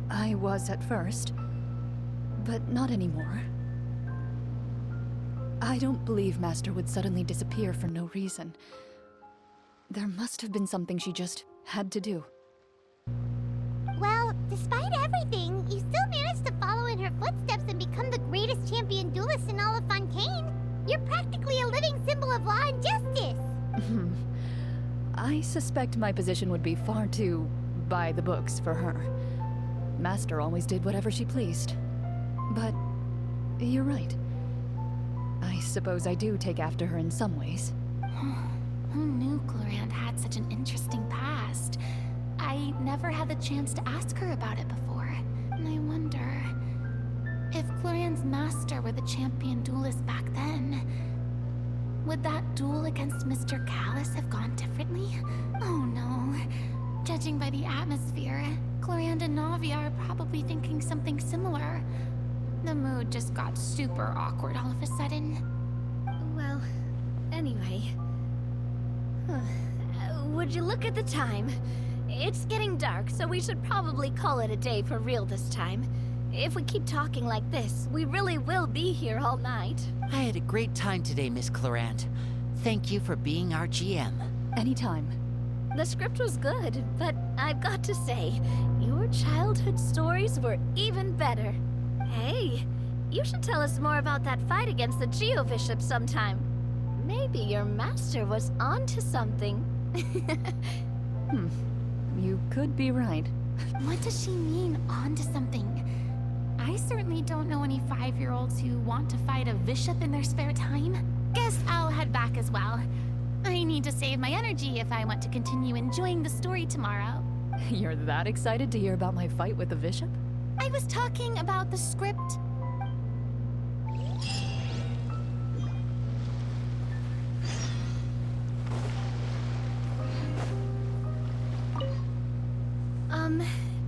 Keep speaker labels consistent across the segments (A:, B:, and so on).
A: I was at first, but not anymore. I don't believe Master would suddenly disappear for no reason. There must have been something she just had to do.
B: Well, despite everything, you still managed to follow in her footsteps and become the greatest champion duelist in all of Fontaine. You're practically a living symbol of law and justice.
A: I suspect my position would be far too by the books for her. Master always did whatever she pleased. But you're right. I suppose I do take after her in some ways.
C: Who knew Clorinde had such an interesting past? I never had the chance to ask her about it before. And I wonder if Clorinde's master were the champion duelist back then. Would that duel against Mr. Callus have gone differently? Oh no. Judging by the atmosphere, Clorinde and Navi are probably thinking something similar. The mood just got super awkward all of a sudden.
D: Well, anyway. Would you look at the time? It's getting dark, so we should probably call it a day for real this time. If we keep talking like this, we really will be here all night.
E: I had a great time today, Miss Clorinde. Thank you for being our GM.
A: Anytime.
D: The script was good, but I've got to say, your childhood stories were even better. Hey, you should tell us more about that fight against the Geo-Bishop sometime. Maybe your master was onto something.
A: You could be right.
C: What does she mean, onto something? I certainly don't know any 5-year-olds who want to fight a bishop in their spare time. Guess I'll head back as well. I need to save my energy if I want to continue enjoying the story tomorrow.
A: You're that excited to hear about my fight with the bishop?
C: I was talking about the script.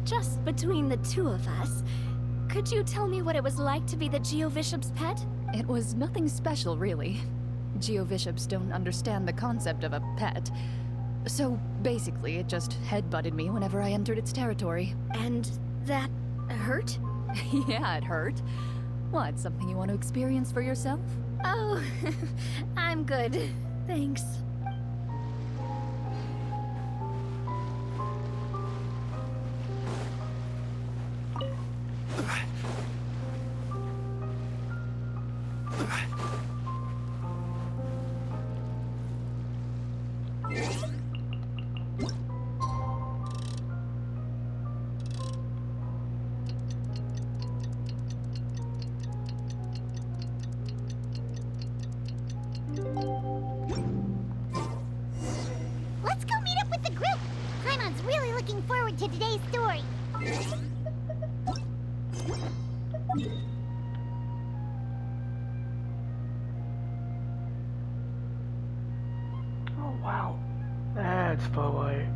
D: Just between the two of us, could you tell me what it was like to be the Geo-Bishop's pet?
A: It was nothing special, really. Geo-Bishops don't understand the concept of a pet. So, basically, it just headbutted me whenever I entered its territory.
D: And that hurt?
A: Yeah, it hurt. What, something you want to experience for yourself?
D: Oh, I'm good. Thanks.
B: Let's go meet up with the group. Paimon's really looking forward to today's story.
F: Oh wow, that's polite.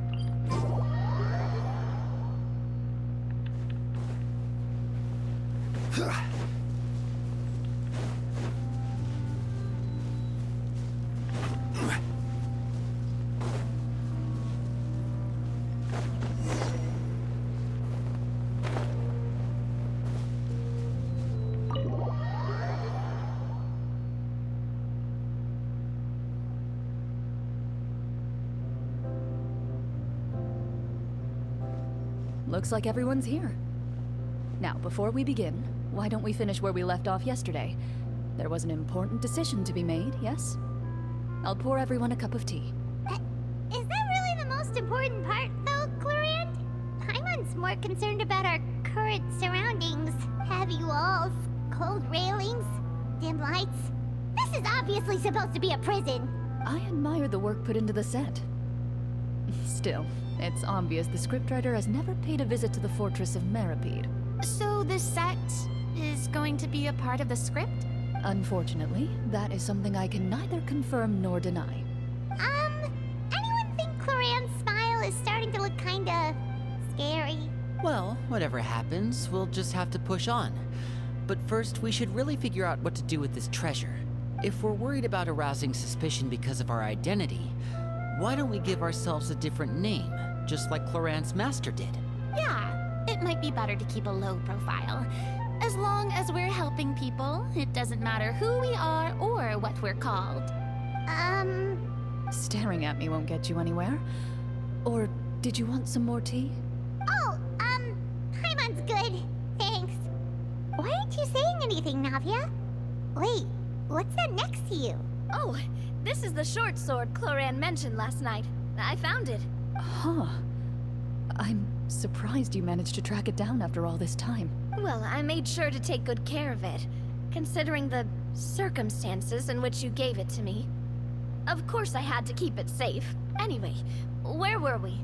A: Looks like everyone's here. Now, before we begin, why don't we finish where we left off yesterday? There was an important decision to be made, yes? I'll pour everyone a cup of tea.
B: Is that really the most important part, though, Clorinde? Paimon's more concerned about our current surroundings. Heavy walls, cold railings, dim lights. This is obviously supposed to be a prison.
A: I admire the work put into the set. Still, it's obvious the scriptwriter has never paid a visit to the fortress of Rapperia.
C: So this set is going to be a part of the script?
A: Unfortunately, that is something I can neither confirm nor deny.
B: Anyone think Clorinde's smile is starting to look kinda scary?
E: Well, whatever happens, we'll just have to push on. But first, we should really figure out what to do with this treasure. If we're worried about arousing suspicion because of our identity, why don't we give ourselves a different name, just like Clorinde's master did?
C: Yeah, it might be better to keep a low profile. As long as we're helping people, it doesn't matter who we are or what we're called.
A: Staring at me won't get you anywhere. Or did you want some more tea?
B: Oh, Paimon's good. Thanks. Why aren't you saying anything, Navia? Wait, what's that next to you?
D: Oh, this is the short sword Clorinde mentioned last night. I found it.
A: Huh. I'm surprised you managed to track it down after all this time.
D: Well, I made sure to take good care of it, considering the circumstances in which you gave it to me. Of course I had to keep it safe. Anyway, where were we?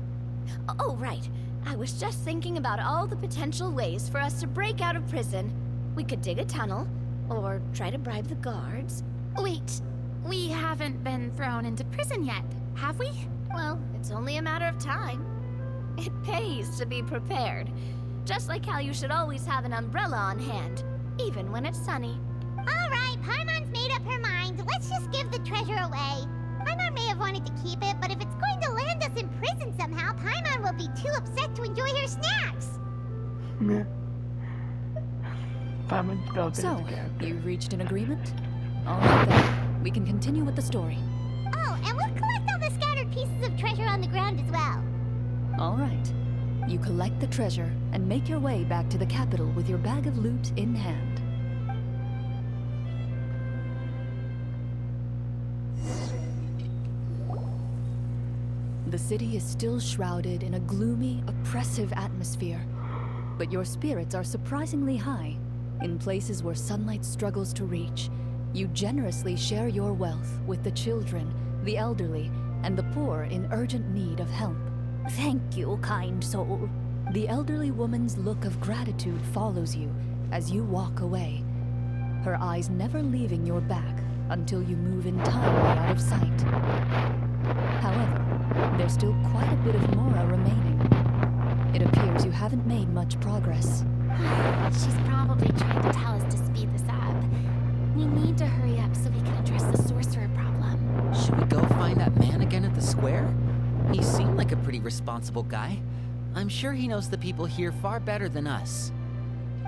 D: Oh, right. I was just thinking about all the potential ways for us to break out of prison. We could dig a tunnel, or try to bribe the guards.
C: Wait, we haven't been thrown into prison yet, have we?
D: Well, it's only a matter of time. It pays to be prepared. Just like how you should always have an umbrella on hand, even when it's sunny.
B: All right, Paimon's made up her mind. Let's just give the treasure away. Paimon may have wanted to keep it, but if it's going to land us in prison somehow, Paimon will be too upset to enjoy her snacks.
F: Meh. Paimon developed
A: So,
F: as a character.
A: you reached an agreement? All right then, we can continue with the story.
B: Oh, and we'll collect all the scattered pieces of treasure on the ground as well.
A: All right. You collect the treasure and make your way back to the capital with your bag of loot in hand. The city is still shrouded in a gloomy, oppressive atmosphere, but your spirits are surprisingly high. In places where sunlight struggles to reach, you generously share your wealth with the children, the elderly, and the poor in urgent need of help.
D: Thank you, kind soul.
A: The elderly woman's look of gratitude follows you as you walk away, her eyes never leaving your back until you move entirely out of sight. However, there's still quite a bit of Mora remaining. It appears you haven't made much progress.
C: She's probably trying to tell us to speed this up. We need to hurry up so we can address the sorcerer problem.
E: Should we go find that man again at the square? He seemed like a pretty responsible guy. I'm sure he knows the people here far better than us.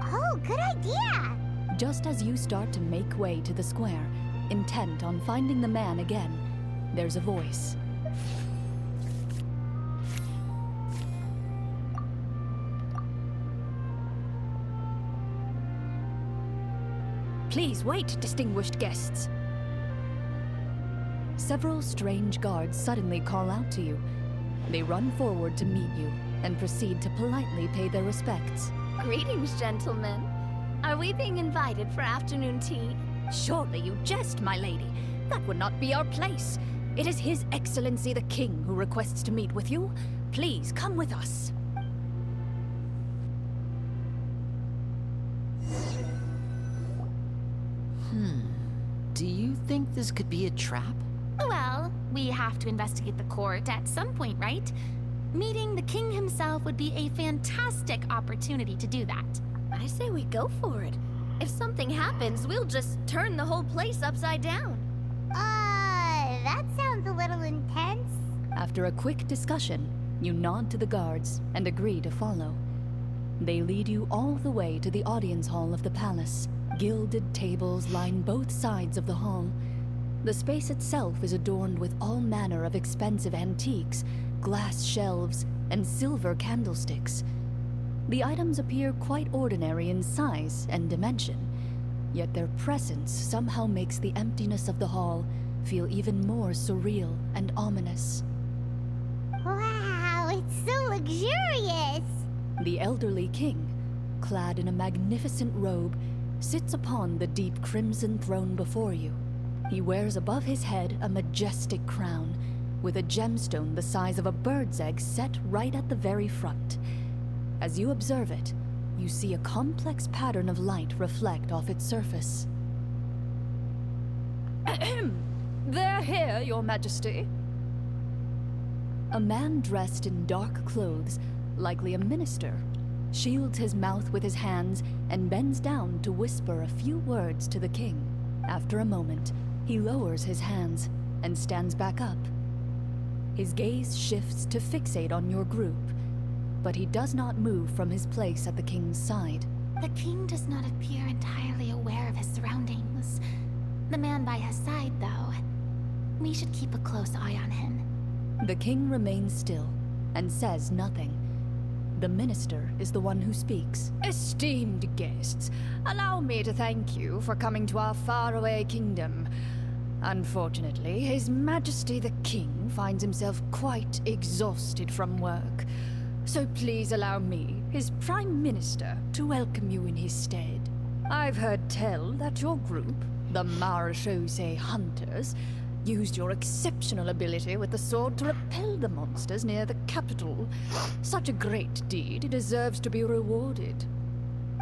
B: Oh, good idea.
A: Just as you start to make way to the square, intent on finding the man again, there's a voice.
D: Please wait, distinguished guests.
A: Several strange guards suddenly call out to you. They run forward to meet you and proceed to politely pay their respects.
D: Greetings, gentlemen. Are we being invited for afternoon tea?
A: Surely you jest, my lady. That would not be our place. It is His Excellency the King who requests to meet with you. Please come with us.
E: Do you think this could be a trap?
C: Well, we have to investigate the court at some point, right? Meeting the king himself would be a fantastic opportunity to do that.
D: I say we go for it. If something happens, we'll just turn the whole place upside down.
B: That sounds a little intense.
A: After a quick discussion, you nod to the guards and agree to follow. They lead you all the way to the audience hall of the palace. Gilded tables line both sides of the hall. The space itself is adorned with all manner of expensive antiques, glass shelves, and silver candlesticks. The items appear quite ordinary in size and dimension, yet their presence somehow makes the emptiness of the hall feel even more surreal and ominous.
B: Wow, it's so luxurious.
A: The elderly king, clad in a magnificent robe, sits upon the deep crimson throne before you. He wears above his head a majestic crown, with a gemstone the size of a bird's egg set right at the very front. As you observe it, you see a complex pattern of light reflect off its surface. They're here, Your Majesty. A man dressed in dark clothes, likely a minister, shields his mouth with his hands and bends down to whisper a few words to the king. After a moment, he lowers his hands and stands back up. His gaze shifts to fixate on your group. but he does not move from his place at the king's side.
C: The king does not appear entirely aware of his surroundings. The man by his side, though. We should keep a close eye on him.
A: The king remains still and says nothing. The minister is the one who speaks. Esteemed guests, allow me to thank you for coming to our faraway kingdom. Unfortunately, His Majesty the King finds himself quite exhausted from work. So please allow me, his Prime Minister, to welcome you in his stead. I've heard tell that your group, the Marechaussee Hunters, used your exceptional ability with the sword to repel the monsters near the capital. Such a great deed deserves to be rewarded.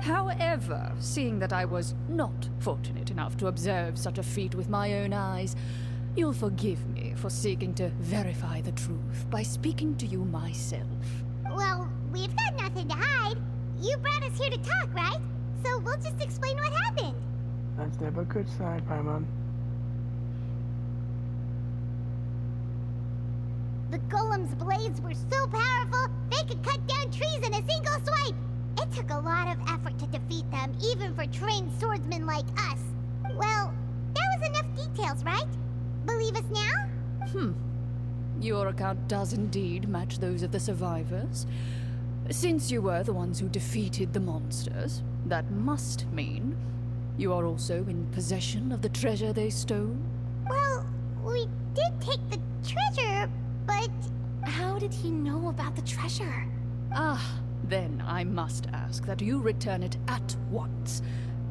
A: However, seeing that I was not fortunate enough to observe such a feat with my own eyes, you'll forgive me for seeking to verify the truth by speaking to you myself.
B: Well, we've got nothing to hide. You brought us here to talk, right? So we'll just explain what happened.
F: That's never a good sign, Paimon.
B: The golem's blades were so powerful, they could cut down trees in a single swipe. It took a lot of effort to defeat them, even for trained swordsmen like us. Well, that was enough details, right? Believe us now?
A: Your account does indeed match those of the survivors. Since you were the ones who defeated the monsters, that must mean you are also in possession of the treasure they stole?
B: Well, we did take the treasure, but...
C: How did he know about the treasure?
A: Then I must ask that you return it at once.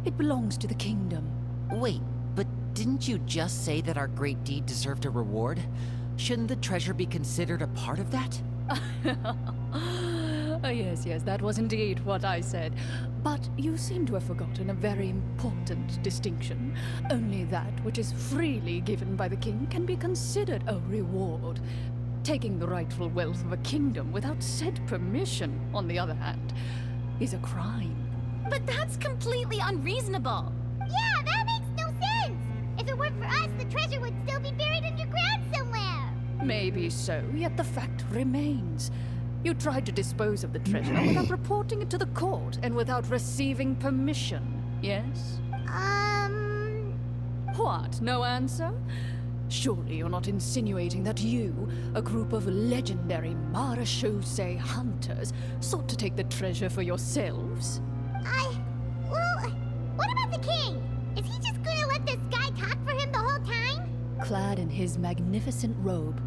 A: It belongs to the kingdom.
E: Wait, but didn't you just say that our great deed deserved a reward? Shouldn't the treasure be considered a part of that?
A: Yes, that was indeed what I said. But you seem to have forgotten a very important distinction. Only that which is freely given by the king can be considered a reward. Taking the rightful wealth of a kingdom without said permission, on the other hand, is a crime.
C: But that's completely unreasonable.
B: Yeah, that makes no sense! If it weren't for us, the treasure would still be buried underground somewhere!
A: Maybe so, yet the fact remains. You tried to dispose of the treasure without reporting it to the court and without receiving permission, yes? What, no answer? Surely you're not insinuating that you, a group of legendary Marechaussee hunters, sought to take the treasure for yourselves?
B: Well, what about the king? Is he just gonna let this guy talk for him the whole time?
A: Clad in his magnificent robe,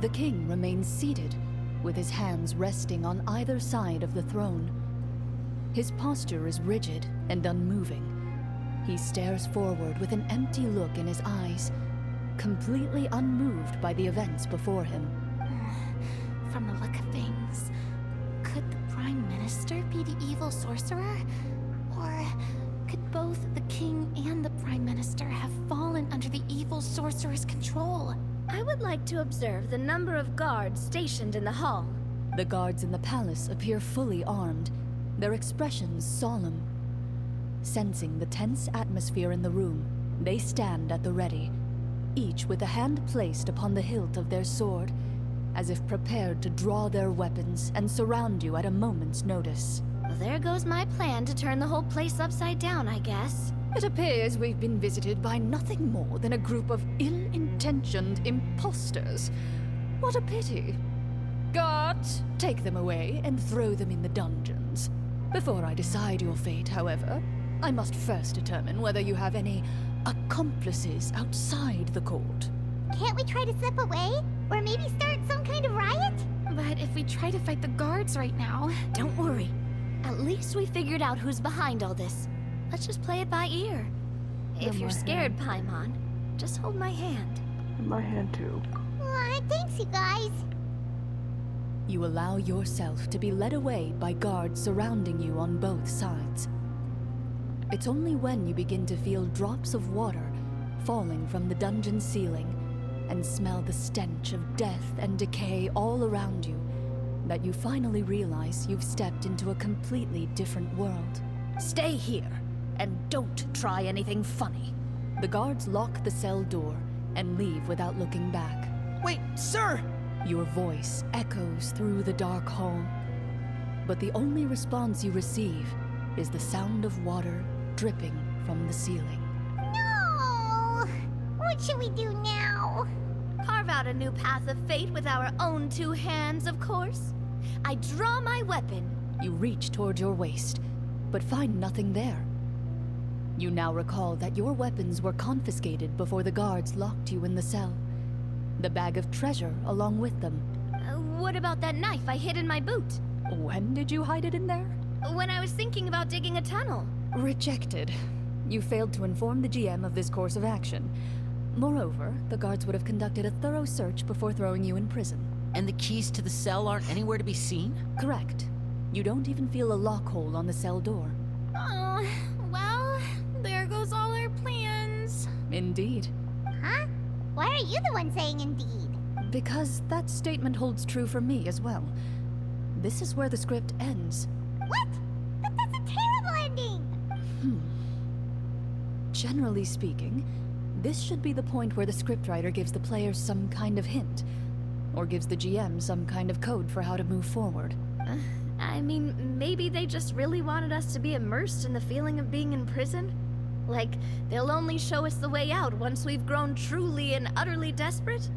A: the king remains seated, with his hands resting on either side of the throne. His posture is rigid and unmoving. He stares forward with an empty look in his eyes, completely unmoved by the events before him.
C: From the look of things, could the Prime Minister be the evil sorcerer? Or could both the king and the Prime Minister have fallen under the evil sorcerer's control?
D: I would like to observe the number of guards stationed in the hall.
A: The guards in the palace appear fully armed, their expressions solemn. Sensing the tense atmosphere in the room, they stand at the ready, each with a hand placed upon the hilt of their sword, as if prepared to draw their weapons and surround you at a moment's notice.
D: Well, there goes my plan to turn the whole place upside down, I guess.
A: It appears we've been visited by nothing more than a group of ill-intentioned imposters. What a pity. Guards, take them away and throw them in the dungeons. Before I decide your fate, however, I must first determine whether you have any accomplices outside the court.
B: Can't we try to slip away? Or maybe start some kind of riot?
C: But if we try to fight the guards right now...
D: Don't worry. At least we figured out who's behind all this. Let's just play it by ear. If you're scared, Paimon, just hold my hand.
F: In my hand, too.
B: Aw, thanks, you guys.
A: You allow yourself to be led away by guards surrounding you on both sides. It's only when you begin to feel drops of water falling from the dungeon ceiling and smell the stench of death and decay all around you that you finally realize you've stepped into a completely different world. Stay here, and don't try anything funny. The guards lock the cell door and leave without looking back.
E: Wait, sir!
A: Your voice echoes through the dark hall. but the only response you receive is the sound of water dripping from the ceiling.
B: No! What should we do now?
D: Carve out a new path of fate with our own two hands, of course. I draw my weapon.
A: You reach toward your waist, but find nothing there. You now recall that your weapons were confiscated before the guards locked you in the cell. The bag of treasure along with them.
D: What about that knife I hid in my boot?
A: When did you hide it in there?
D: When I was thinking about digging a tunnel.
A: Rejected. You failed to inform the GM of this course of action. Moreover, the guards would have conducted a thorough search before throwing you in prison.
E: And the keys to the cell aren't anywhere to be seen?
A: Correct. You don't even feel a lock hole on the cell door.
C: Oh, well, there goes all our plans.
A: Indeed.
B: Huh? Why are you the one saying indeed?
A: Because that statement holds true for me as well. This is where the script ends.
B: What? But that's a terrible ending!
A: Generally speaking, this should be the point where the scriptwriter gives the players some kind of hint, or gives the GM some kind of code for how to move forward.
D: I mean, maybe they just really wanted us to be immersed in the feeling of being in prison? Like, they'll only show us the way out once we've grown truly and utterly desperate?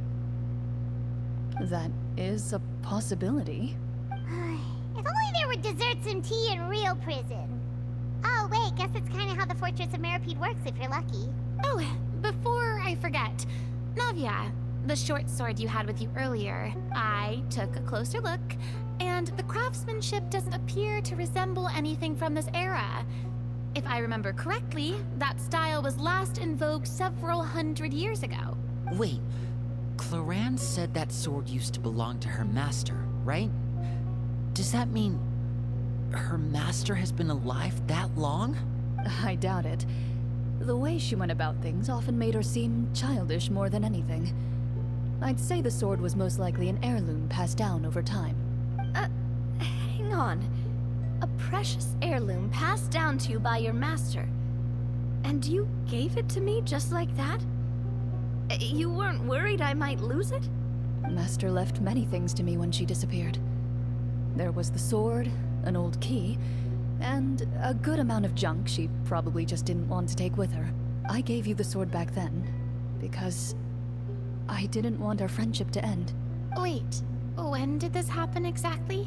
A: That is a possibility.
B: If only there were desserts and tea in real prison. Oh, wait, guess it's kind of how the Fortress of Meripede works if you're lucky.
C: Oh, before I forget, Navia, the short sword you had with you earlier, I took a closer look, and the craftsmanship doesn't appear to resemble anything from this era. If I remember correctly, that style was last in vogue several hundred years ago.
E: Wait, Clorinde said that sword used to belong to her master, right? Does that mean her master has been alive that long?
A: I doubt it. The way she went about things often made her seem childish more than anything. I'd say the sword was most likely an heirloom passed down over time.
D: Hang on. A precious heirloom passed down to you by your master. And you gave it to me just like that? You weren't worried I might lose it?
A: Master left many things to me when she disappeared. There was the sword, an old key, and a good amount of junk she probably just didn't want to take with her. I gave you the sword back then, because I didn't want our friendship to end.
C: Wait, when did this happen exactly?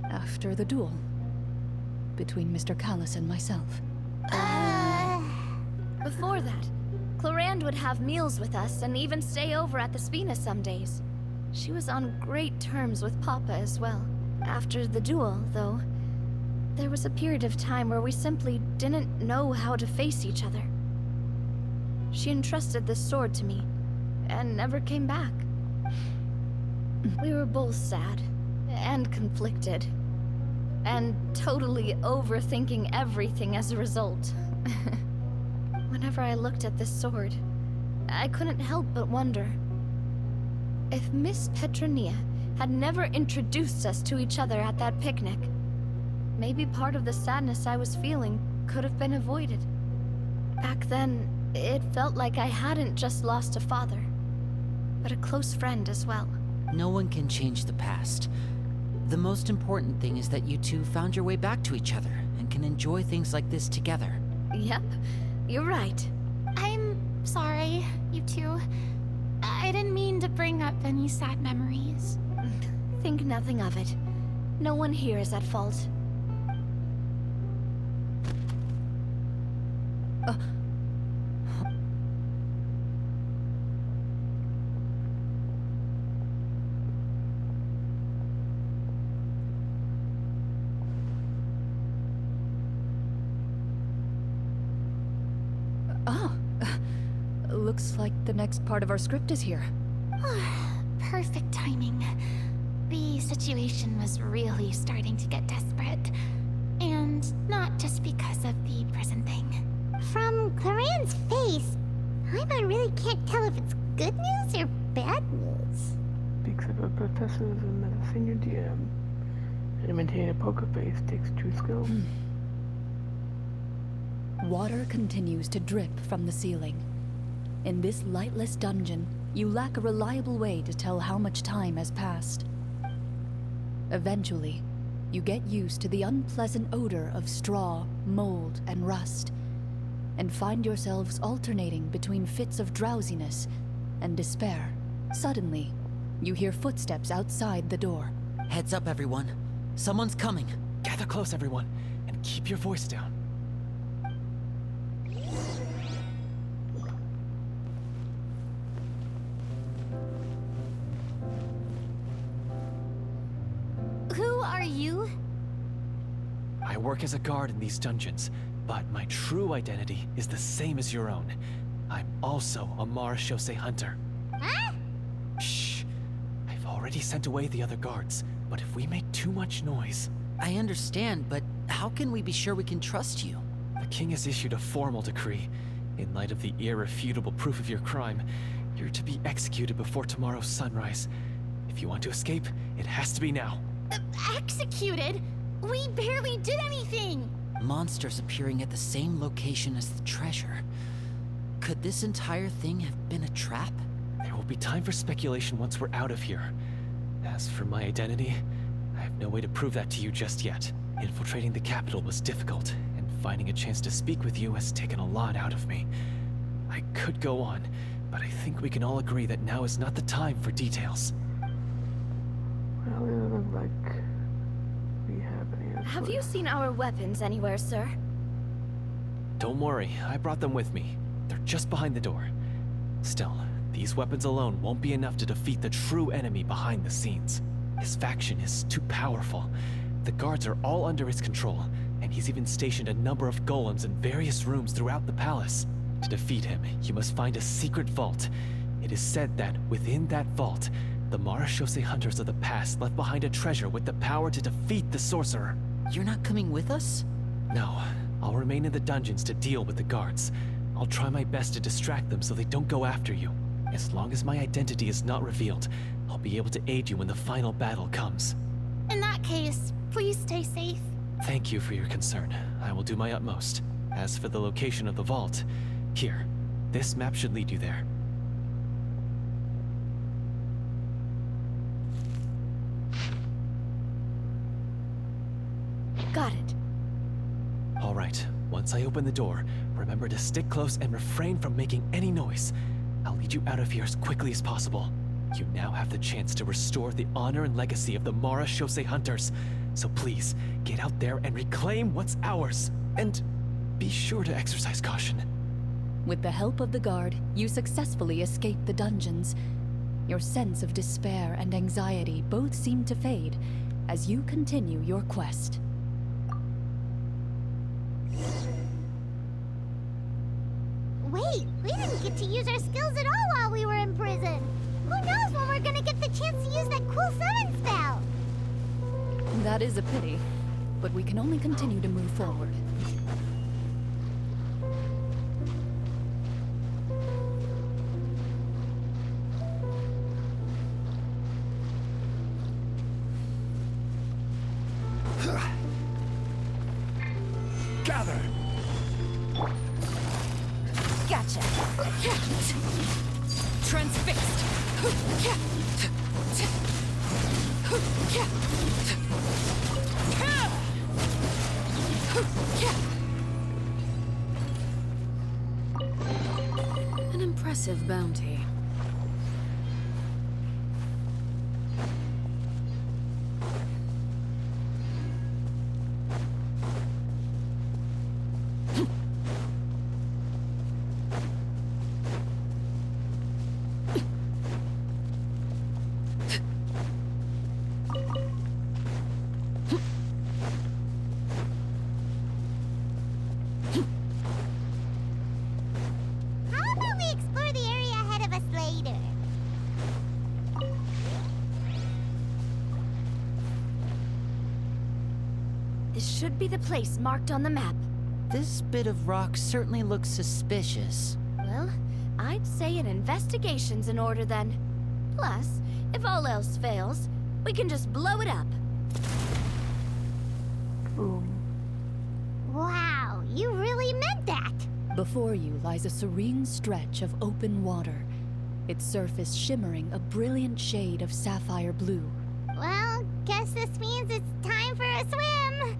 A: After the duel. Between Mr. Callis and myself.
D: Before that, Clorinde would have meals with us and even stay over at the Spina some days. She was on great terms with Papa as well. After the duel, though, there was a period of time where we simply didn't know how to face each other. She entrusted this sword to me, and never came back. We were both sad, and conflicted, and totally overthinking everything as a result. Whenever I looked at this sword, I couldn't help but wonder if Miss Petronia had never introduced us to each other at that picnic. Maybe part of the sadness I was feeling could have been avoided. Back then, it felt like I hadn't just lost a father, but a close friend as well.
E: No one can change the past. The most important thing is that you two found your way back to each other and can enjoy things like this together.
D: Yep, you're right.
C: I'm sorry, you two. I didn't mean to bring up any sad memories.
D: Think nothing of it. No one here is at fault.
A: Looks like the next part of our script is here.
C: Perfect timing. The situation was really starting to get desperate. And not just because of the prison thing.
B: From Clorinde's face, Paimon really can't tell if it's good news or bad news.
F: Speaks of a professors and a senior DM. And to maintain a poker face takes true skill.
A: Water continues to drip from the ceiling. In this lightless dungeon, you lack a reliable way to tell how much time has passed. Eventually, you get used to the unpleasant odor of straw, mold, and rust, and find yourselves alternating between fits of drowsiness and despair. Suddenly, you hear footsteps outside the door.
E: Heads up, everyone. Someone's coming.
G: Gather close, everyone, and keep your voice down.
C: Who are you?
G: I work as a guard in these dungeons, but my true identity is the same as your own. I'm also a Marachose hunter.
B: Huh?
G: Shh. I've already sent away the other guards, but if we make too much noise...
E: I understand, but how can we be sure we can trust you?
G: The king has issued a formal decree. In light of the irrefutable proof of your crime, you're to be executed before tomorrow's sunrise. If you want to escape, it has to be now.
C: Executed? We barely did anything!
E: Monsters appearing at the same location as the treasure. Could this entire thing have been a trap?
G: There will be time for speculation once we're out of here. As for my identity, I have no way to prove that to you just yet. Infiltrating the capital was difficult, and finding a chance to speak with you has taken a lot out of me. I could go on, but I think we can all agree that now is not the time for details.
F: Well, it doesn't look like we have any answers.
D: Have you seen our weapons anywhere, sir?
G: Don't worry, I brought them with me. They're just behind the door. Still, these weapons alone won't be enough to defeat the true enemy behind the scenes. His faction is too powerful. The guards are all under his control, and he's even stationed a number of golems in various rooms throughout the palace. To defeat him, you must find a secret vault. It is said that within that vault, the Marachose hunters of the past left behind a treasure with the power to defeat the sorcerer.
E: You're not coming with us?
G: No, I'll remain in the dungeons to deal with the guards. I'll try my best to distract them so they don't go after you. As long as my identity is not revealed, I'll be able to aid you when the final battle comes.
C: In that case, please stay safe.
G: Thank you for your concern. I will do my utmost. As for the location of the vault, here, this map should lead you there.
D: Got it.
G: All right, once I open the door, remember to stick close and refrain from making any noise. I'll lead you out of here as quickly as possible. You now have the chance to restore the honor and legacy of the Marachose hunters. So please, get out there and reclaim what's ours. And be sure to exercise caution.
A: With the help of the guard, you successfully escape the dungeons. Your sense of despair and anxiety both seem to fade as you continue your quest.
B: Wait, we didn't get to use our skills at all while we were in prison. Who knows when we're gonna get the chance to use that cool summon spell?
A: That is a pity, but we can only continue to move forward.
G: Gather!
D: Gotcha. Transfixed. An impressive bounty.
B: How about we explore the area ahead of us later?
D: This should be the place marked on the map.
E: This bit of rock certainly looks suspicious.
D: Well, I'd say an investigation's in order then. Plus, if all else fails, we can just blow it up.
F: Boom.
B: Wow, you really meant that!
A: Before you lies a serene stretch of open water, its surface shimmering a brilliant shade of sapphire blue.
B: Well, Guess this means it's time for a swim.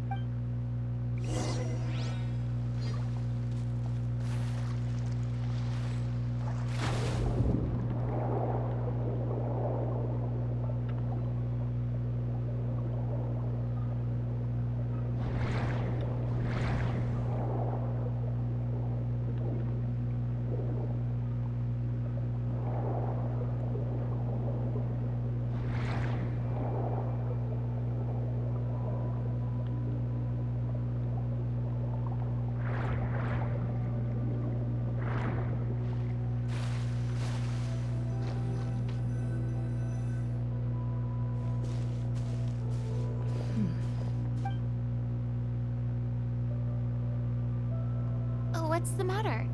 C: What's the matter?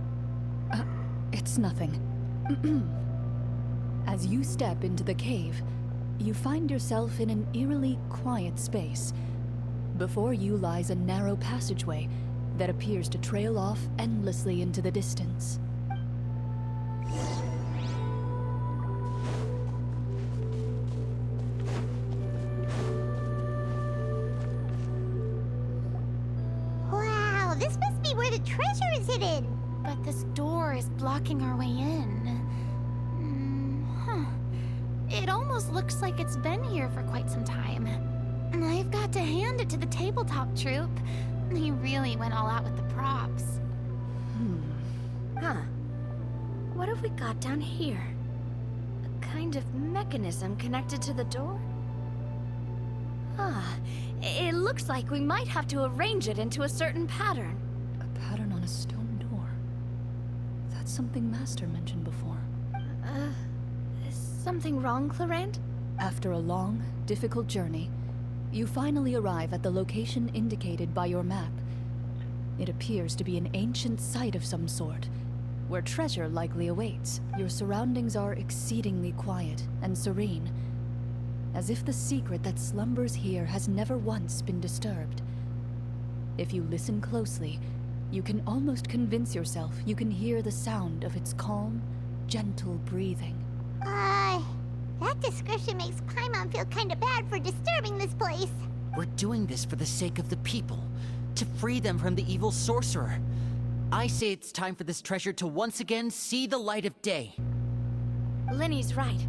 A: It's nothing. As you step into the cave, you find yourself in an eerily quiet space. Before you lies a narrow passageway that appears to trail off endlessly into the distance.
B: Wow, this must be where the treasure is hidden.
C: But this door is blocking our way in. It almost looks like it's been here for quite some time. I've got to hand it to the tabletop troupe. They really went all out with the props.
D: Huh. What have we got down here? A kind of mechanism connected to the door? It looks like we might have to arrange it into a certain pattern.
A: A pattern on a stone door. That's something Master mentioned before.
D: Is something wrong, Clorinde?
A: After a long, difficult journey, you finally arrive at the location indicated by your map. It appears to be an ancient site of some sort, where treasure likely awaits. Your surroundings are exceedingly quiet and serene, as if the secret that slumbers here has never once been disturbed. If you listen closely, you can almost convince yourself you can hear the sound of its calm, gentle breathing.
B: That description makes Paimon feel kinda bad for disturbing this place.
E: We're doing this for the sake of the people, to free them from the evil sorcerer. I say it's time for this treasure to once again see the light of day.
D: Linny's right.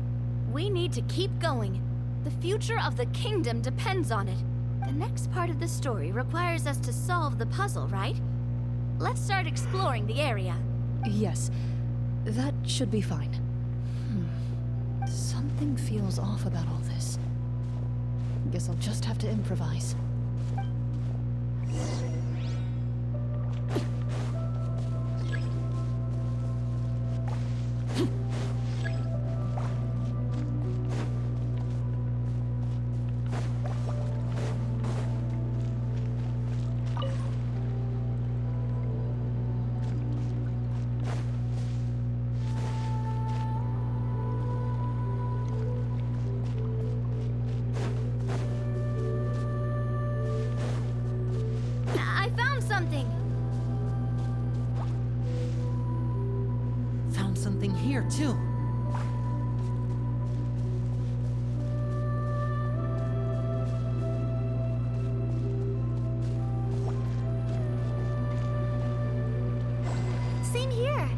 D: We need to keep going. The future of the kingdom depends on it. The next part of the story requires us to solve the puzzle, right? Let's start exploring the area.
A: Yes, that should be fine. Something feels off about all this. Guess I'll just have to improvise.
D: I found something!
E: Found something here, too.
C: Same here.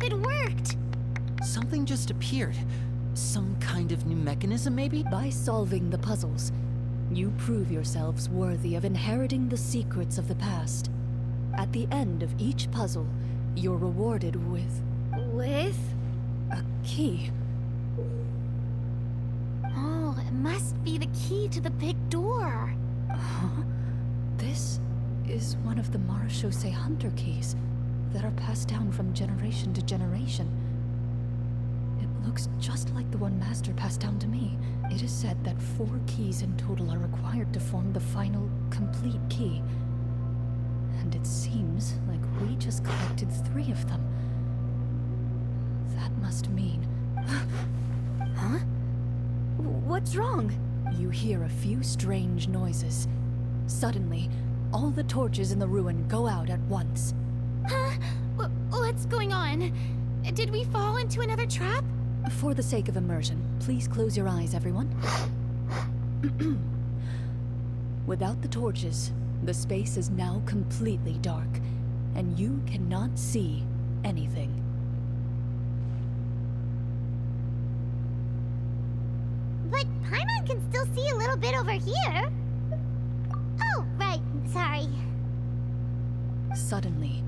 C: It worked!
E: Something just appeared. Some kind of new mechanism, maybe?
A: By solving the puzzles, you prove yourselves worthy of inheriting the secrets of the past. At the end of each puzzle, you're rewarded with
D: With?
A: a key
C: be the key to the big door.
A: Huh? This is one of the Marechaussee Hunter keys that are passed down from generation to generation. It looks just like the one Master passed down to me. It is said that 4 keys in total are required to form the final, complete key. And it seems like we just collected 3 of them. That must mean...
D: Huh? What's wrong?
A: You hear a few strange noises. Suddenly, all the torches in the ruin go out at once.
C: Huh? What's going on? Did we fall into another trap?
A: For the sake of immersion, please close your eyes, everyone. Without the torches, the space is now completely dark, and you cannot see anything.
B: But Paimon can still see a little bit over here. Oh, right. Sorry.
A: Suddenly,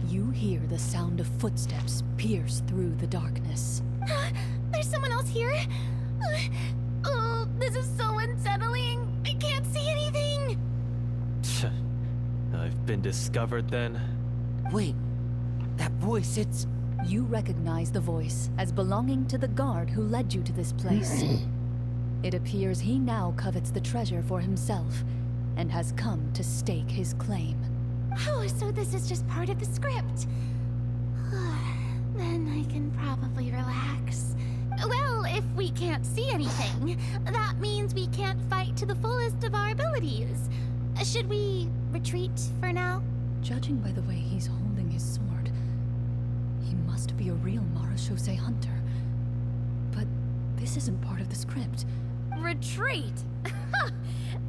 A: you hear the sound of footsteps pierce through the darkness.
C: There's someone else here? Oh, this is so unsettling. I can't see anything.
G: I've been discovered then?
E: Wait, that voice, it's...
A: You recognize the voice as belonging to the guard who led you to this place. It appears he now covets the treasure for himself, and has come to stake his claim.
C: Oh, so this is just part of the script. Then I can probably relax. Well, if we can't see anything, that means we can't fight to the fullest of our abilities. Should we retreat for now?
A: Judging by the way he's holding his sword, he must be a real Marechaussee Hunter. But this isn't part of the script.
D: Retreat?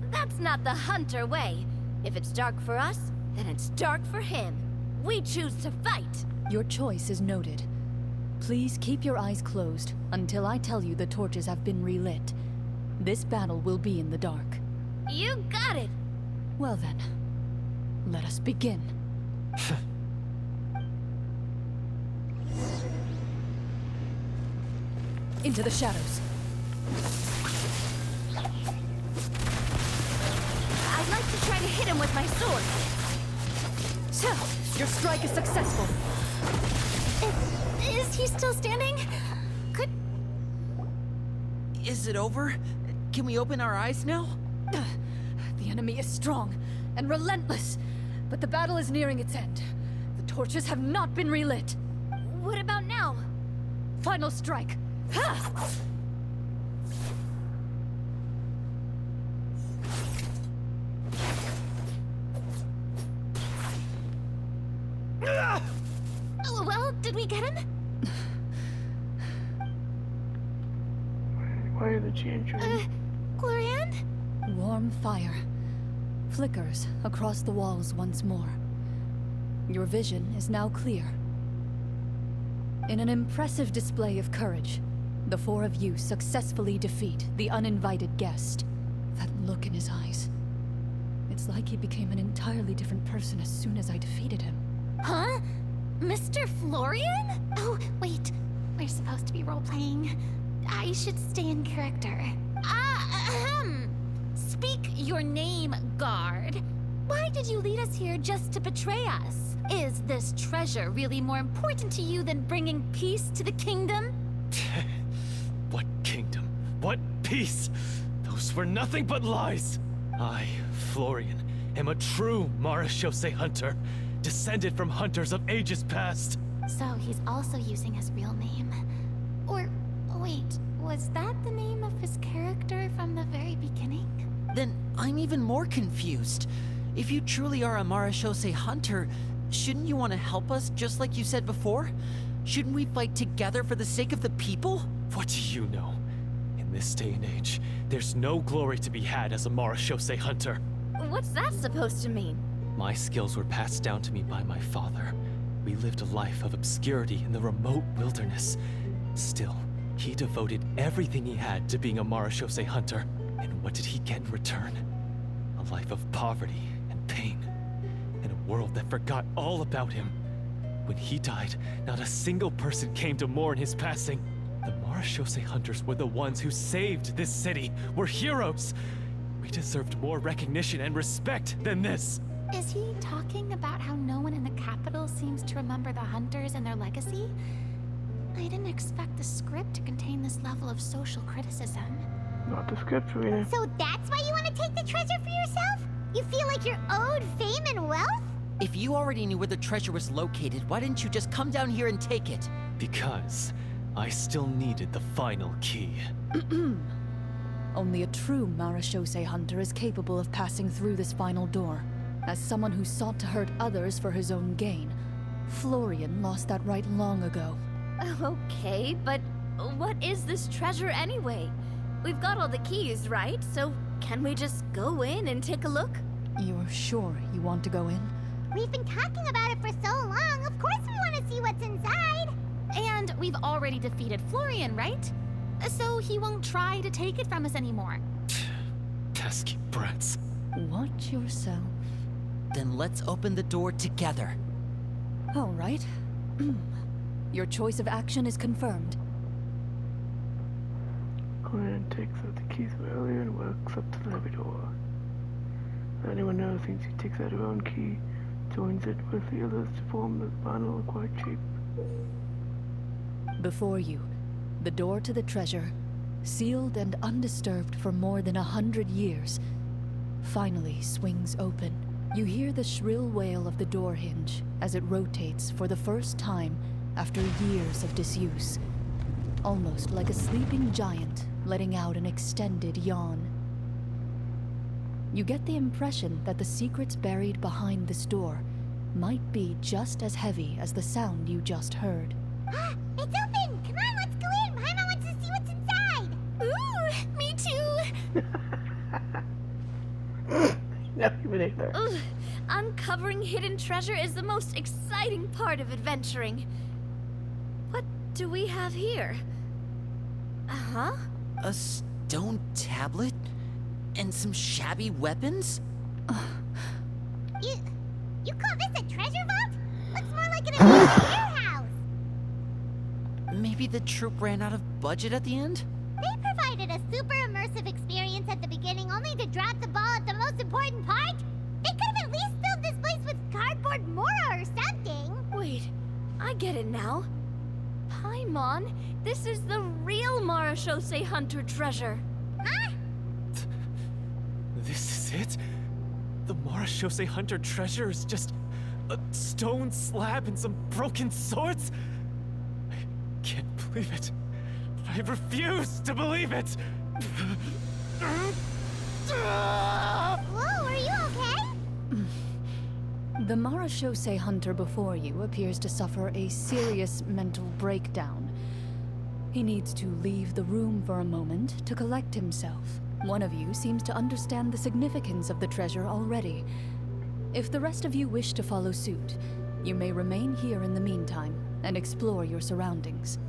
D: That's not the Hunter way. If it's dark for us, then it's dark for him. We choose to fight.
A: Your choice is noted. Please keep your eyes closed until I tell you the torches have been relit. This battle will be in the dark.
D: You got it.
A: Well then, let us begin. Into the shadows.
D: I'd like to try to hit him with my sword.
A: Your strike is successful.
C: Is he still standing? Could...
E: Is it over? Can we open our eyes now?
A: The enemy is strong and relentless, but the battle is nearing its end. The torches have not been relit.
D: What about now?
A: Final strike. Ha!
C: Oh, well, did we get him?
F: Why are the children?
C: Clorinde?
A: Warm fire flickers across the walls once more. Your vision is now clear. In an impressive display of courage, the 4 of you successfully defeat the uninvited guest. That look in his eyes. It's like he became an entirely different person as soon as I defeated him.
C: Huh? Mr. Florian? Oh, wait. We're supposed to be role-playing. I should stay in character. Speak your name, guard. Why did you lead us here just to betray us? Is this treasure really more important to you than bringing peace to the kingdom?
G: What kingdom? What peace? Those were nothing but lies! I, Florian, am a true Marechaussee Hunter, descended from hunters of ages past.
C: So he's also using his real name. Or, wait, was that the name of his character from the very beginning?
E: Then I'm even more confused. If you truly are a Marechaussee Hunter, shouldn't you want to help us just like you said before? Shouldn't we fight together for the sake of the people?
G: What do you know? In this day and age, there's no glory to be had as a Marechaussee Hunter.
D: What's that supposed to mean?
G: My skills were passed down to me by my father. We lived a life of obscurity in the remote wilderness. Still, he devoted everything he had to being a Marechaussee Hunter. And what did he get in return? A life of poverty and pain. In a world that forgot all about him. When he died, not a single person came to mourn his passing. The Marashose hunters were the ones who saved this city. We're heroes. We deserved more recognition and respect than this.
C: Is he talking about how no one in the capital seems to remember the hunters and their legacy? I didn't expect the script to contain this level of social criticism.
F: Not the script, Serena.
B: So that's why you want to take the treasure for yourself? You feel like you're owed fame and wealth?
E: If you already knew where the treasure was located, why didn't you just come down here and take it?
G: Because I still needed the final key.
A: Only a true Marashose hunter is capable of passing through this final door. As someone who sought to hurt others for his own gain, Florian lost that right long ago.
D: Okay, but what is this treasure anyway? We've got all the keys, right? So can we just go in and take a look?
A: You're sure you want to go in?
B: We've been talking about it for so long. Of course we want to see what's inside.
C: And we've already defeated Florian, right? So he won't try to take it from us anymore.
G: Pesky brats.
A: Watch yourself.
E: Then let's open the door together.
A: All right. Your choice of action is confirmed.
F: Clorinde takes out the keys from earlier and walks up to the heavy door. Anyone knows thinks she takes out her own key, joins it with the others to form the final acquired shape.
A: Before you, the door to the treasure, sealed and undisturbed for more than 100 years, finally swings open. You hear the shrill wail of the door hinge as it rotates for the first time after years of disuse, almost like a sleeping giant letting out an extended yawn. You get the impression that the secrets buried behind this door might be just as heavy as the sound you just heard.
B: It's open! Come on, let's go in! Paimon wants to see what's inside!
C: Ooh, me too!
F: Not even either.
D: Ugh, uncovering hidden treasure is the most exciting part of adventuring. What do we have here? Uh-huh.
E: A stone tablet? And some shabby weapons?
B: You call this a treasure vault? Looks more like an abandoned warehouse!
E: Maybe the troop ran out of budget at the end?
B: They provided a super immersive experience at the beginning only to drop the ball at the most important part? They could have at least filled this place with cardboard mora or something!
D: Wait, I get it now. Paimon, this is the real Marashose hunter treasure.
B: Huh?
G: This is it? The Marashose hunter treasure is just a stone slab and some broken swords? I can't believe it. I refuse to believe it!
B: Whoa, are you okay?
A: The Marashose hunter before you appears to suffer a serious mental breakdown. He needs to leave the room for a moment to collect himself. One of you seems to understand the significance of the treasure already. If the rest of you wish to follow suit, you may remain here in the meantime and explore your surroundings.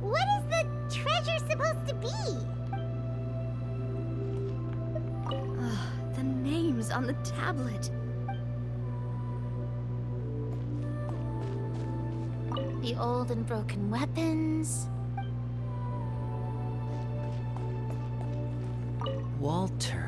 B: What is the treasure supposed to be?
D: The names on the tablet.
C: The old and broken weapons.
E: Walter.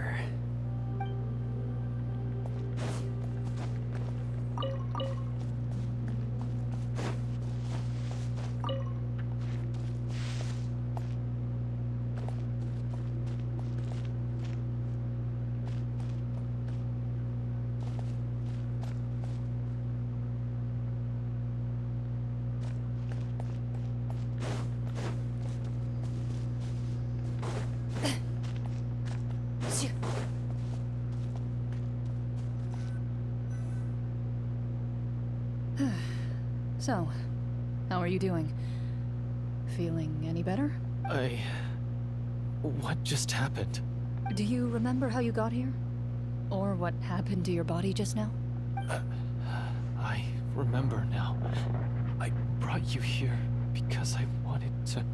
A: So, how are you doing? Feeling any better?
G: What just happened?
A: Do you remember how you got here? Or what happened to your body just now?
G: I remember now. I brought you here because I wanted to...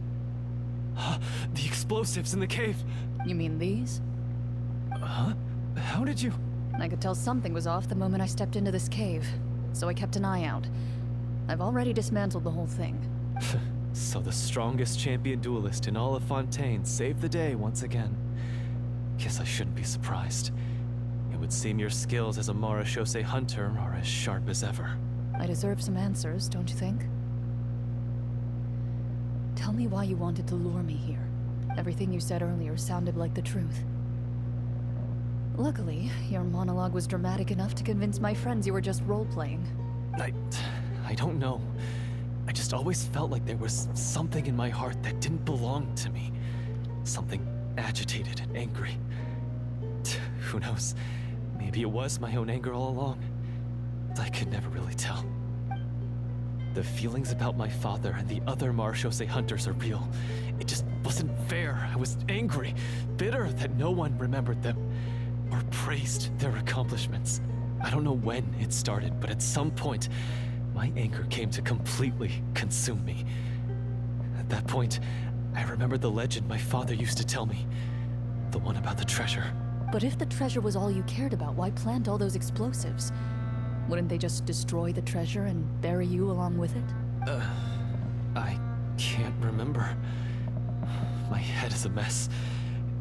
G: The explosives in the cave!
A: You mean these?
G: Huh? How did you...
A: I could tell something was off the moment I stepped into this cave, so I kept an eye out. I've already dismantled the whole thing.
G: So the strongest champion duelist in all of Fontaine saved the day once again. Guess I shouldn't be surprised. It would seem your skills as a Marechaussee hunter are as sharp as ever.
A: I deserve some answers, don't you think? Tell me why you wanted to lure me here. Everything you said earlier sounded like the truth. Luckily, your monologue was dramatic enough to convince my friends you were just role-playing.
G: I don't know. I just always felt like there was something in my heart that didn't belong to me. Something agitated and angry. Who knows? Maybe it was my own anger all along. I could never really tell. The feelings about my father and the other Marechaussee hunters are real. It just wasn't fair. I was angry, bitter that no one remembered them or praised their accomplishments. I don't know when it started, but at some point, my anger came to completely consume me. At that point, I remembered the legend my father used to tell me. The one about the treasure.
A: But if the treasure was all you cared about, why plant all those explosives? Wouldn't they just destroy the treasure and bury you along with it?
G: I can't remember. My head is a mess.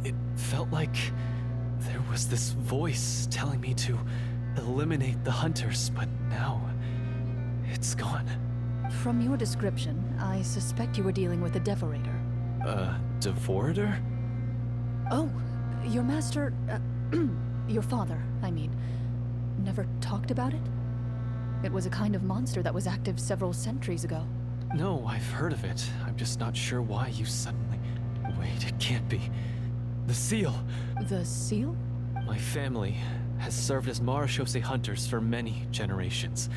G: It felt like there was this voice telling me to eliminate the hunters, but now it's gone.
A: From your description, I suspect you were dealing with a Devorator.
G: Devorator?
A: Oh, your master, your father, I mean, never talked about it? It was a kind of monster that was active several centuries ago.
G: No, I've heard of it. I'm just not sure why you suddenly... Wait, it can't be. The seal!
A: The seal?
G: My family has served as Marechaussee hunters for many generations.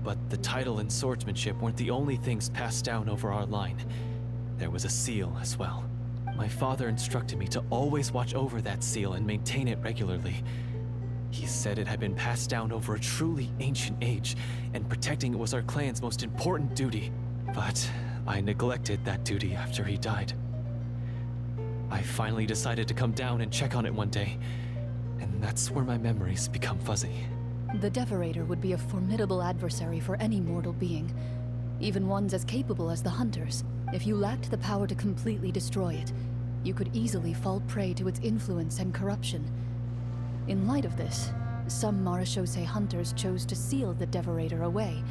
G: But the title and swordsmanship weren't the only things passed down over our line. There was a seal as well. My father instructed me to always watch over that seal and maintain it regularly. He said it had been passed down over a truly ancient age, and protecting it was our clan's most important duty. But I neglected that duty after he died. I finally decided to come down and check on it one day, and that's where my memories become fuzzy.
A: The Devorator would be a formidable adversary for any mortal being, even ones as capable as the Hunters. If you lacked the power to completely destroy it, you could easily fall prey to its influence and corruption. In light of this, some Marechaussee hunters chose to seal the Devorator away,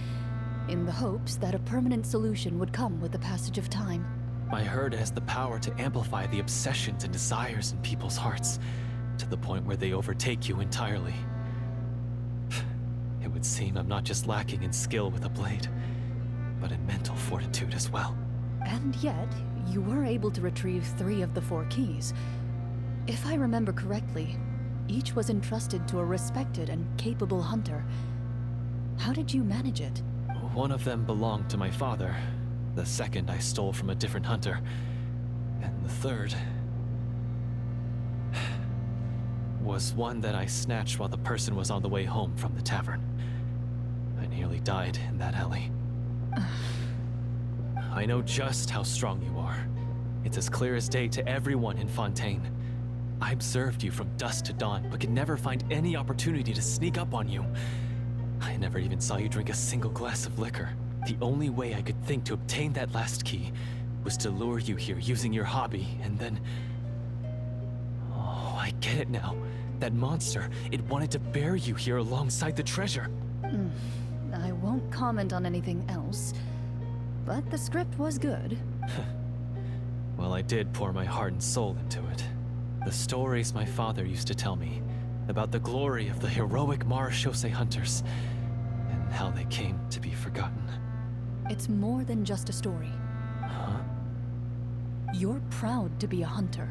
A: in the hopes that a permanent solution would come with the passage of time.
G: I heard it has the power to amplify the obsessions and desires in people's hearts, to the point where they overtake you entirely. It would seem I'm not just lacking in skill with a blade, but in mental fortitude as well.
A: And yet, you were able to retrieve 3 of the 4 keys. If I remember correctly, each was entrusted to a respected and capable hunter. How did you manage it?
G: One of them belonged to my father. The second I stole from a different hunter. And the third... was one that I snatched while the person was on the way home from the tavern. I nearly died in that alley. I know just how strong you are. It's as clear as day to everyone in Fontaine. I observed you from dusk to dawn, but could never find any opportunity to sneak up on you. I never even saw you drink a single glass of liquor. The only way I could think to obtain that last key was to lure you here using your hobby, and then... Oh, I get it now. That monster, it wanted to bury you here alongside the treasure.
A: I won't comment on anything else, but the script was good.
G: Well, I did pour my heart and soul into it. The stories my father used to tell me about the glory of the heroic Marechaussee hunters and how they came to be forgotten.
A: It's more than just a story.
G: Huh?
A: You're proud to be a hunter.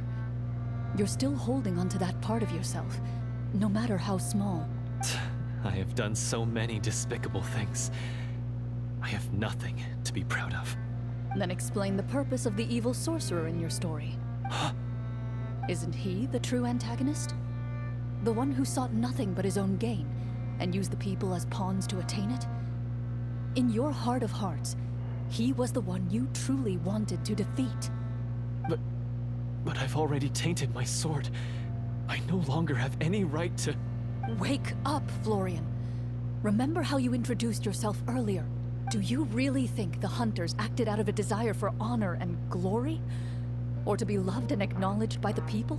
A: You're still holding onto that part of yourself, no matter how small.
G: I have done so many despicable things. I have nothing to be proud of.
A: Then explain the purpose of the evil sorcerer in your story. Isn't he the true antagonist? The one who sought nothing but his own gain, and used the people as pawns to attain it? In your heart of hearts, he was the one you truly wanted to defeat.
G: But I've already tainted my sword. I no longer have any right to...
A: Wake up, Florian. Remember how you introduced yourself earlier. Do you really think the hunters acted out of a desire for honor and glory? Or to be loved and acknowledged by the people?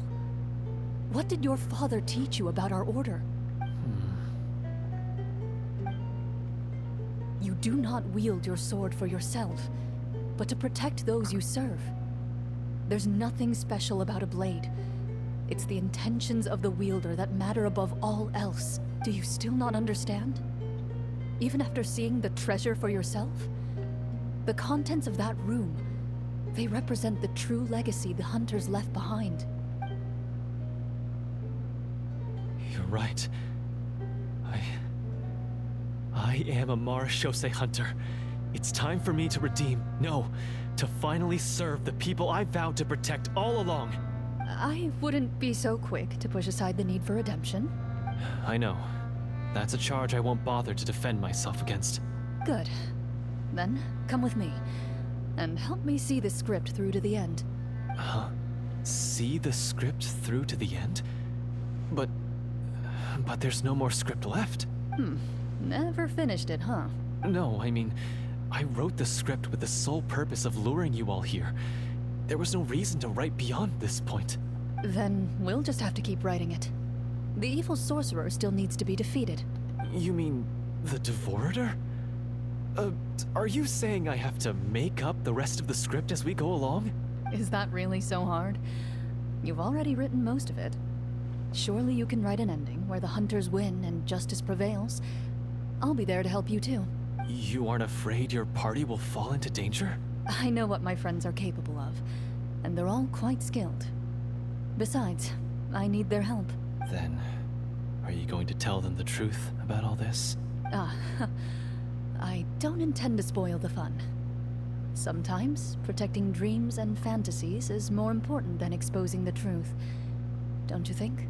A: What did your father teach you about our order? You do not wield your sword for yourself, but to protect those you serve. There's nothing special about a blade. It's the intentions of the wielder that matter above all else. Do you still not understand? Even after seeing the treasure for yourself? The contents of that room, they represent the true legacy the hunters left behind.
G: You're right. I am a Marashose hunter. It's time for me to redeem, no, to finally serve the people I vowed to protect all along.
A: I wouldn't be so quick to push aside the need for redemption.
G: I know. That's a charge I won't bother to defend myself against.
A: Good. Then, come with me, and help me see the script through to the end.
G: Huh? See the script through to the end? But there's no more script left.
A: Never finished it, huh?
G: No, I mean, I wrote the script with the sole purpose of luring you all here. There was no reason to write beyond this point.
A: Then we'll just have to keep writing it. The evil sorcerer still needs to be defeated.
G: You mean the Devorator? Are you saying I have to make up the rest of the script as we go along?
A: Is that really so hard? You've already written most of it. Surely you can write an ending where the hunters win and justice prevails. I'll be there to help you too.
G: You aren't afraid your party will fall into danger?
A: I know what my friends are capable of, and they're all quite skilled. Besides, I need their help.
G: Then, are you going to tell them the truth about all this?
A: I don't intend to spoil the fun. Sometimes, protecting dreams and fantasies is more important than exposing the truth. Don't you think?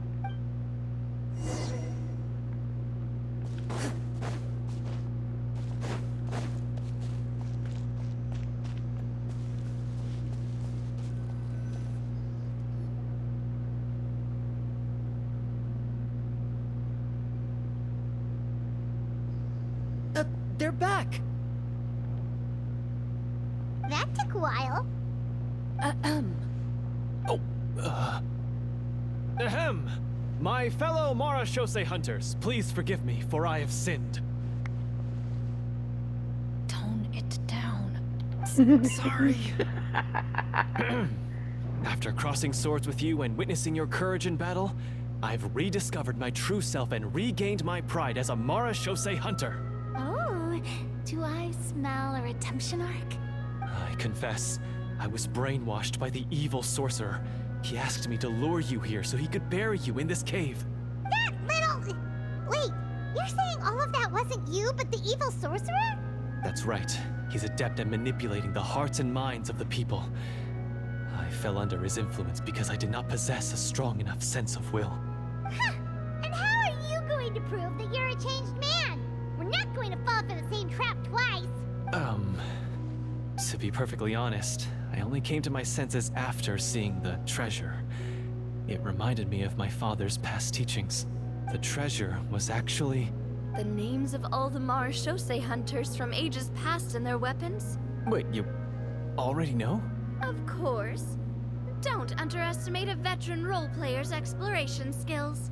E: They're back!
B: That took a while.
G: Ahem! My fellow Marashose hunters, please forgive me, for I have sinned.
A: Tone it down.
G: Sorry. After crossing swords with you and witnessing your courage in battle, I've rediscovered my true self and regained my pride as a Marashose hunter.
C: Oh, do I smell a redemption arc?
G: I confess, I was brainwashed by the evil sorcerer. He asked me to lure you here so he could bury you in this cave.
B: That little... Wait, you're saying all of that wasn't you, but the evil sorcerer?
G: That's right. He's adept at manipulating the hearts and minds of the people. I fell under his influence because I did not possess a strong enough sense of will.
B: Huh! And how are you going to prove that you're a changed man? We're not going to fall for the same trap twice.
G: To be perfectly honest, I only came to my senses after seeing the treasure. It reminded me of my father's past teachings. The treasure was actually...
D: The names of all the Marashose hunters from ages past and their weapons?
G: Wait, you already know?
D: Of course. Don't underestimate a veteran role player's exploration skills.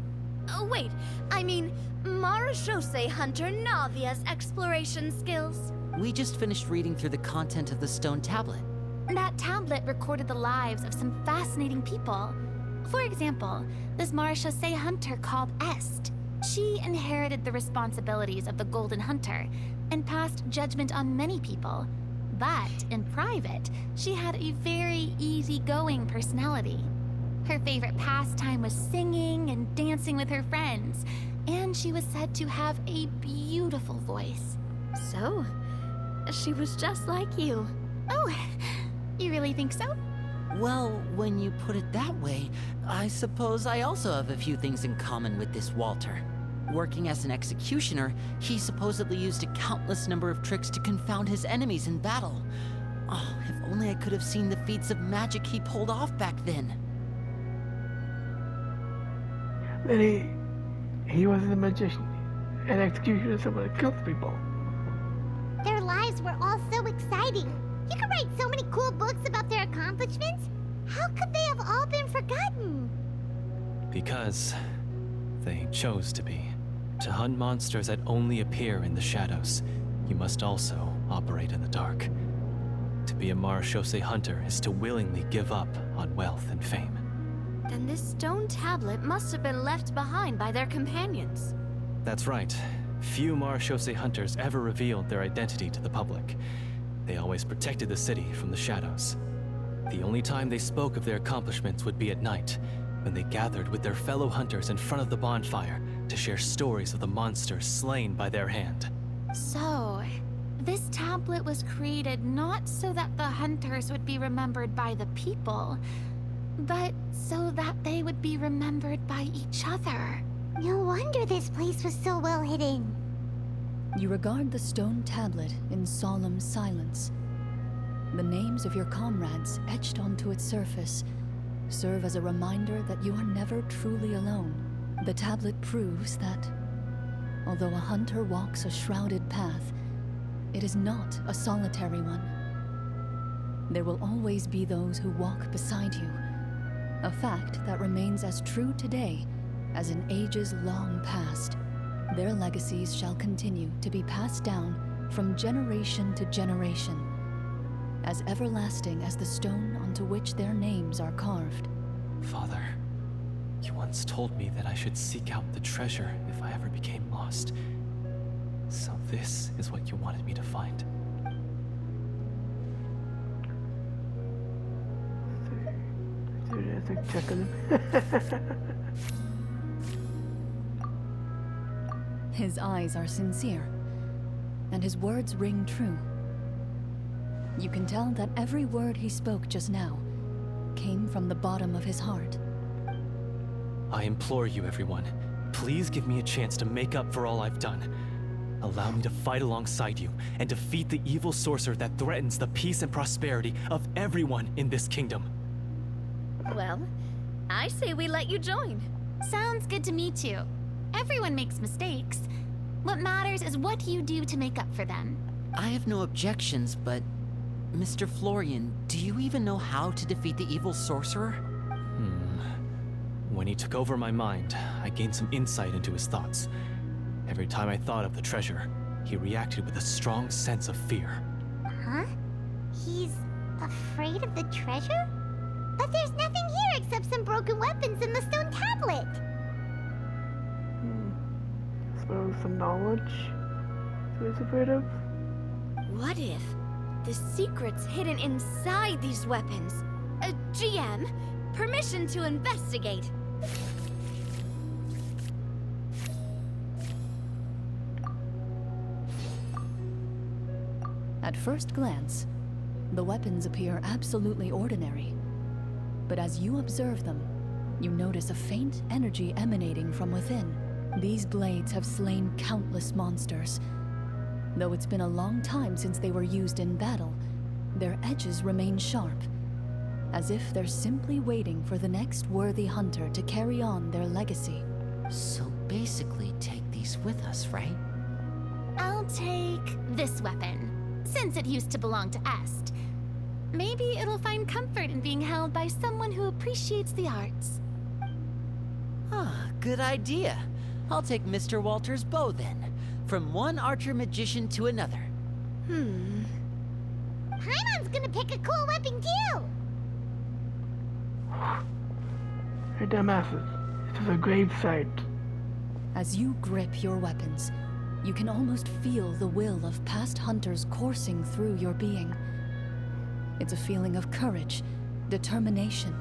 D: Oh, wait, I mean Marashose hunter Navia's exploration skills.
E: We just finished reading through the content of the stone tablet.
C: That tablet recorded the lives of some fascinating people. For example, this Marashose hunter called Est. She inherited the responsibilities of the Golden Hunter and passed judgment on many people. But in private, she had a very easygoing personality. Her favorite pastime was singing and dancing with her friends, and she was said to have a beautiful voice.
D: So, she was just like you.
C: Oh, you really think so?
E: Well, when you put it that way, I suppose I also have a few things in common with this Walter. Working as an executioner, he supposedly used a countless number of tricks to confound his enemies in battle. Oh, if only I could have seen the feats of magic he pulled off back then.
F: Then He wasn't a magician. An executioner, someone that kills people.
B: Their lives were all so exciting. You could write so many cool books about their accomplishments. How could they have all been forgotten?
G: Because they chose to be. To hunt monsters that only appear in the shadows, you must also operate in the dark. To be a marechaussee hunter is to willingly give up on wealth and fame.
D: Then this stone tablet must have been left behind by their companions.
G: That's right. Few marechaussee hunters ever revealed their identity to the public. They always protected the city from the shadows. The only time they spoke of their accomplishments would be at night, when they gathered with their fellow hunters in front of the bonfire to share stories of the monsters slain by their hand.
C: So, this tablet was created not so that the hunters would be remembered by the people, but so that they would be remembered by each other.
B: No wonder this place was so well hidden.
A: You regard the stone tablet in solemn silence. The names of your comrades etched onto its surface serve as a reminder that you are never truly alone. The tablet proves that, although a hunter walks a shrouded path, it is not a solitary one. There will always be those who walk beside you, a fact that remains as true today as in ages long past. Their legacies shall continue to be passed down from generation to generation, as everlasting as the stone onto which their names are carved.
G: Father, you once told me that I should seek out the treasure if I ever became lost. So this is what you wanted me to find.
F: There's a check on him.
A: His eyes are sincere, and his words ring true. You can tell that every word he spoke just now came from the bottom of his heart.
G: I implore you, everyone, please give me a chance to make up for all I've done. Allow me to fight alongside you and defeat the evil sorcerer that threatens the peace and prosperity of everyone in this kingdom.
D: Well, I say we let you join.
C: Sounds good to me too. Everyone makes mistakes. What matters is what you do to make up for them.
E: I have no objections, but Mr. Florian, do you even know how to defeat the evil sorcerer?
G: When he took over my mind, I gained some insight into his thoughts. Every time I thought of the treasure, he reacted with a strong sense of fear.
B: Huh? He's afraid of the treasure? But there's nothing here except some broken weapons and the stone tablet.
F: So some knowledge he was afraid of?
D: What if the secret's hidden inside these weapons? GM, permission to investigate.
A: At first glance, the weapons appear absolutely ordinary. But as you observe them, you notice a faint energy emanating from within. These blades have slain countless monsters. Though it's been a long time since they were used in battle, their edges remain sharp, as if they're simply waiting for the next worthy hunter to carry on their legacy.
E: So basically, take these with us, right?
C: I'll take this weapon, since it used to belong to Est. Maybe it'll find comfort in being held by someone who appreciates the arts.
E: Ah, good idea. I'll take Mr. Walter's bow then. From one archer-magician to another.
B: Paimon's gonna pick a cool weapon too!
F: Hey, dumbasses. This is a grave site.
A: As you grip your weapons, you can almost feel the will of past hunters coursing through your being. It's a feeling of courage, determination.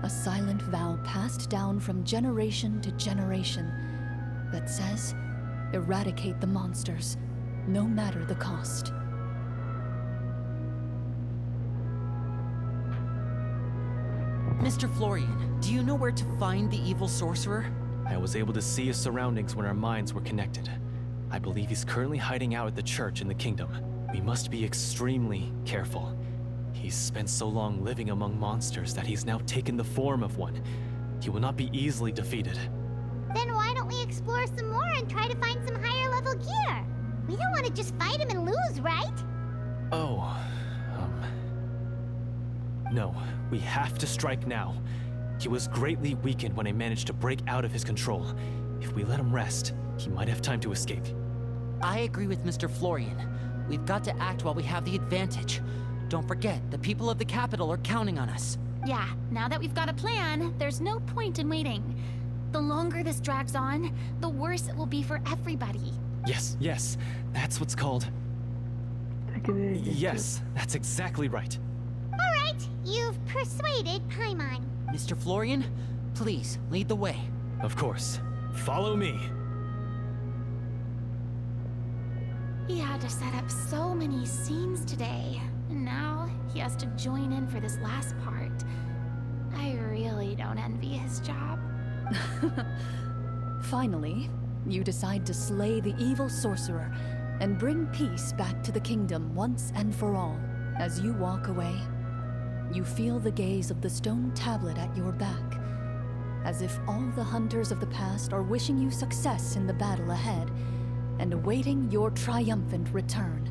A: A silent vow passed down from generation to generation that says, eradicate the monsters, no matter the cost.
E: Mr. Florian, do you know where to find the evil sorcerer?
G: I was able to see his surroundings when our minds were connected. I believe he's currently hiding out at the church in the kingdom. We must be extremely careful. He's spent so long living among monsters that he's now taken the form of one. He will not be easily defeated.
B: Then why don't we explore some more and try to find some higher level gear? We don't want to just fight him and lose, right?
G: Oh, no, we have to strike now. He was greatly weakened when I managed to break out of his control. If we let him rest, he might have time to escape.
E: I agree with Mr. Florian. We've got to act while we have the advantage. Don't forget, the people of the capital are counting on us.
C: Yeah, now that we've got a plan, there's no point in waiting. The longer this drags on, the worse it will be for everybody.
G: Yes, that's what's called...
F: Taking it against
G: Yes, that's exactly right.
B: Alright, you've persuaded Paimon.
E: Mr. Florian, please, lead the way.
G: Of course. Follow me.
C: He had to set up so many scenes today, and now he has to join in for this last part. I really don't envy his job.
A: Finally, you decide to slay the evil sorcerer and bring peace back to the kingdom once and for all. As you walk away, you feel the gaze of the stone tablet at your back, as if all the hunters of the past are wishing you success in the battle ahead and awaiting your triumphant return.